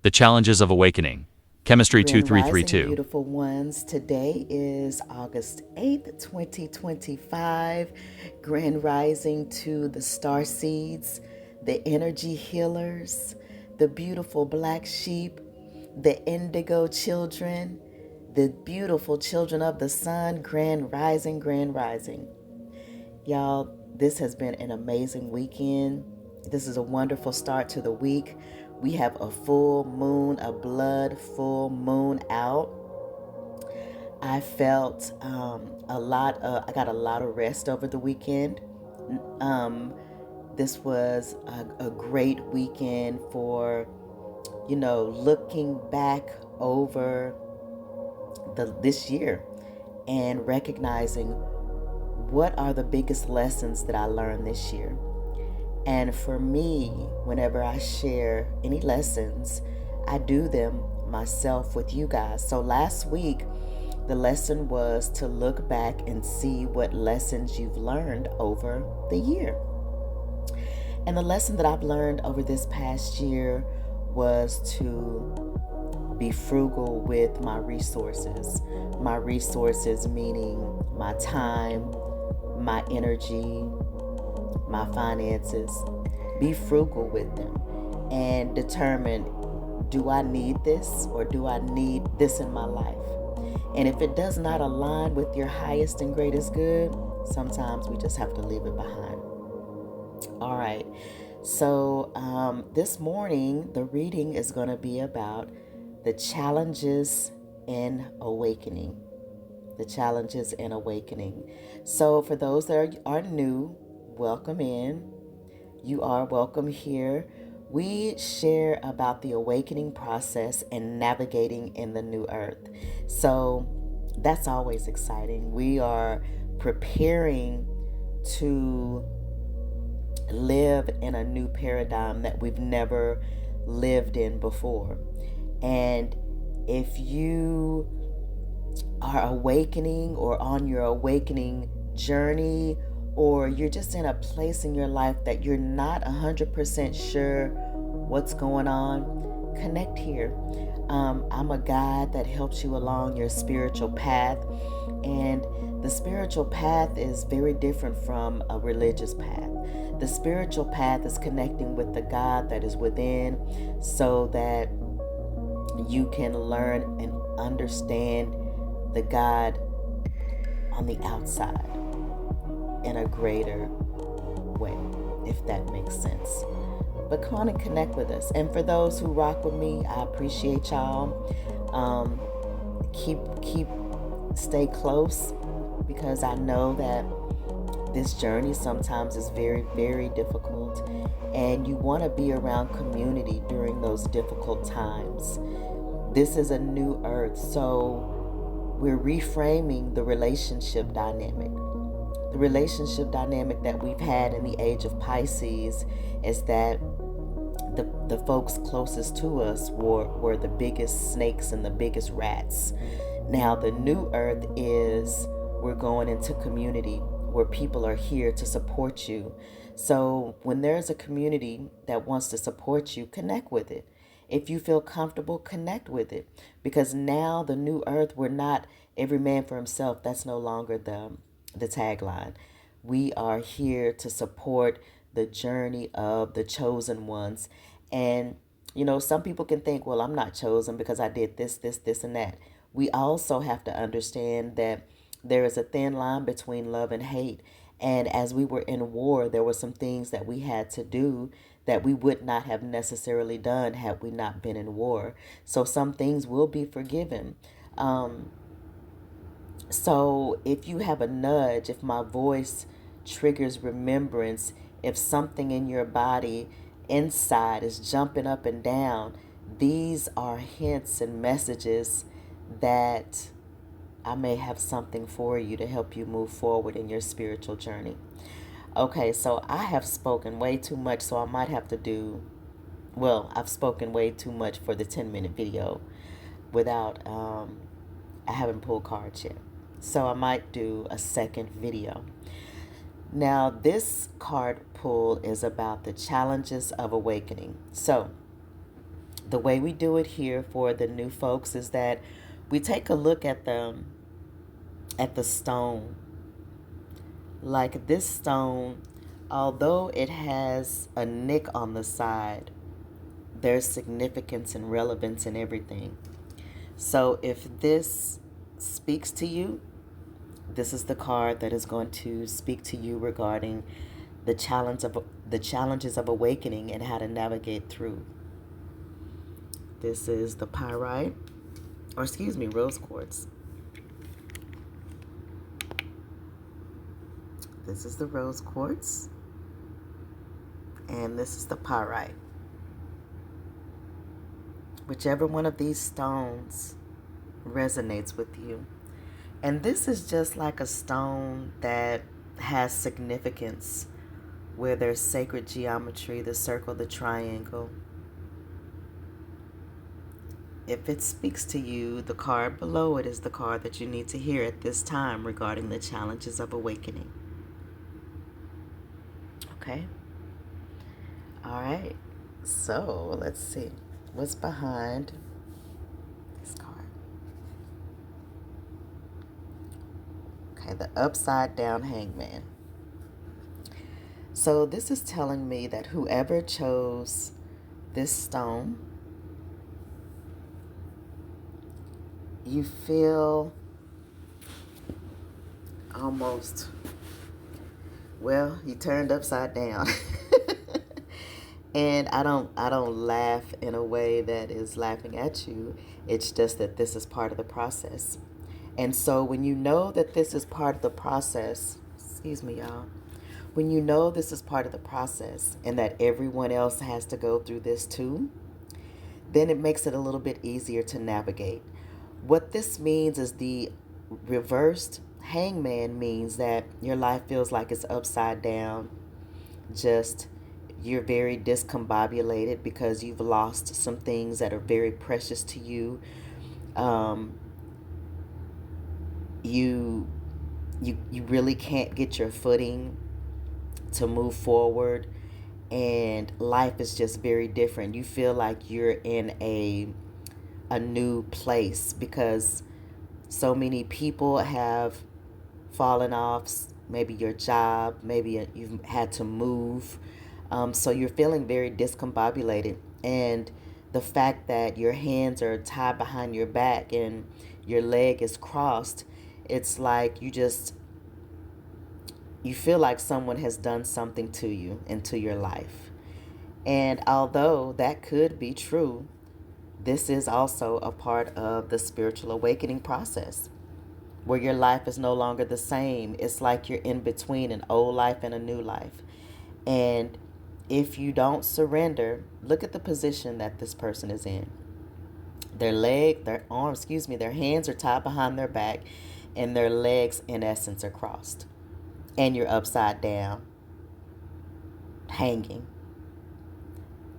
The Challenges of Awakening. Chemistry Grand Rising, 2332. beautiful ones. Today is August 8th, 2025. Grand Rising to the star seeds, the energy healers, the beautiful black sheep, the indigo children, the beautiful children of the sun. Grand Rising, Grand Rising. Y'all, this has been an amazing weekend. This is a wonderful start to the week. We have a full moon, a blood full moon out. I felt I got a lot of rest over the weekend. Um, this was a great weekend for, looking back over this year and recognizing what are the biggest lessons that I learned this year. And for me, whenever I share any lessons, I do them myself with you guys. So last week, the lesson was to look back and see what lessons you've learned over the year. And the lesson that I've learned over this past year was to be frugal with my resources. My resources meaning my time, my energy, my finances. Be frugal with them and determine, do I need this or do I need this in my life? And if it does not align with your highest and greatest good, sometimes we just have to leave it behind. All right. So this morning, the reading is going to be about the challenges in awakening. The challenges in awakening. So, for those that are new, welcome in. You are welcome here. We share about the awakening process and navigating in the new earth. So, that's always exciting. We are preparing to live in a new paradigm that we've never lived in before. And if you are awakening or on your awakening journey, or you're just in a place in your life that you're not 100% sure what's going on, connect here. I'm a guide that helps you along your spiritual path, and the spiritual path is very different from a religious path. The spiritual path is connecting with the God that is within so that you can learn and understand the God on the outside in a greater way, if that makes sense. But come on and connect with us. And for those who rock with me, I appreciate y'all. Keep stay close, because I know that this journey sometimes is very, very difficult, and you want to be around community during those difficult times. This is a new earth, so we're reframing the relationship dynamic. The relationship dynamic that we've had in the age of Pisces is that the folks closest to us were the biggest snakes and the biggest rats. Now, the new earth is we're going into community where people are here to support you. So, when there's a community that wants to support you, connect with it. If you feel comfortable, connect with it. Because now, the new earth, we're not every man for himself. That's no longer the tagline. We are here to support the journey of the chosen ones. And, some people can think, well, I'm not chosen because I did this, and that. We also have to understand that there is a thin line between love and hate. And as we were in war, there were some things that we had to do that we would not have necessarily done had we not been in war. So some things will be forgiven. Um, so if you have a nudge, if my voice triggers remembrance, if something in your body inside is jumping up and down, these are hints and messages that I may have something for you to help you move forward in your spiritual journey. Okay, so I have spoken way too much, so I might have to do, well, I've spoken way too much for the 10-minute video without, I haven't pulled cards yet. So I might do a second video. Now, this card pull is about the challenges of awakening. So, The way we do it here for the new folks is that we take a look at the stone. Like this stone, although it has a nick on the side, there's significance and relevance in everything. So if this speaks to you, this is the card that is going to speak to you regarding the challenges of awakening and how to navigate through. This is the pyrite, or excuse me, rose quartz. This is the rose quartz, and this is the pyrite. Whichever one of these stones resonates with you. And this is just like a stone that has significance, where there's sacred geometry, the circle, the triangle. If it speaks to you, the card below it is the card that you need to hear at this time regarding the challenges of awakening. Okay? All right. So let's see. What's behind this card? Okay, the upside down hangman. So this is telling me that whoever chose this stone, you feel almost, well, you turned upside down. And I don't laugh in a way that is laughing at you. It's just that this is part of the process. And so when you know that this is part of the process, excuse me, y'all. When you know this is part of the process and that everyone else has to go through this too, then it makes it a little bit easier to navigate. What this means is the reversed hangman means that your life feels like it's upside down. Just you're very discombobulated because you've lost some things that are very precious to you. You really can't get your footing to move forward, and life is just very different. You feel like you're in a new place because so many people have fallen off, maybe your job, maybe you've had to move. So you're feeling very discombobulated. And the fact that your hands are tied behind your back and your leg is crossed, it's like you feel like someone has done something to you and to your life. And although that could be true, this is also a part of the spiritual awakening process where your life is no longer the same. It's like you're in between an old life and a new life. And if you don't surrender, look at the position that this person is in. Their arms, their hands are tied behind their back, and their legs, in essence, are crossed. And you're upside down, hanging.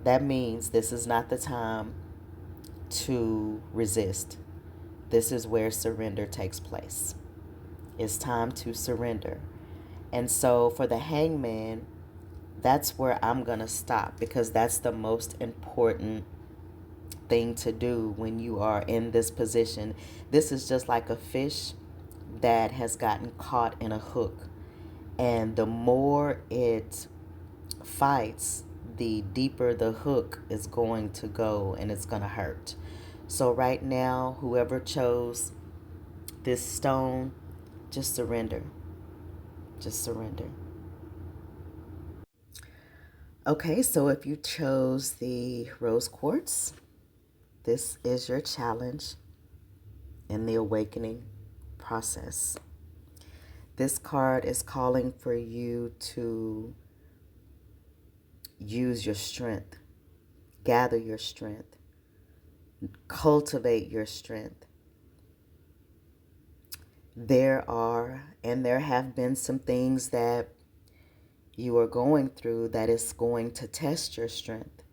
That means this is not the time to resist. This is where surrender takes place. It's time to surrender. And so for the hangman, that's where I'm going to stop, because that's the most important thing to do when you are in this position. This is just like a fish that has gotten caught in a hook. And the more it fights, the deeper the hook is going to go, and it's going to hurt. So right now, whoever chose this stone, just surrender. Just surrender. Okay, so if you chose the rose quartz, this is your challenge in the awakening process. This card is calling for you to use your strength, gather your strength, cultivate your strength. There have been some things that you are going through that is going to test your strength.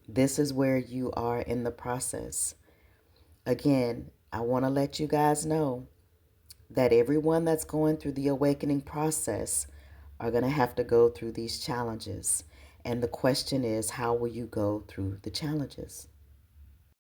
This is where you are in the process. Again, I want to let you guys know that everyone that's going through the awakening process are going to have to go through these challenges. And the question is, how will you go through the challenges?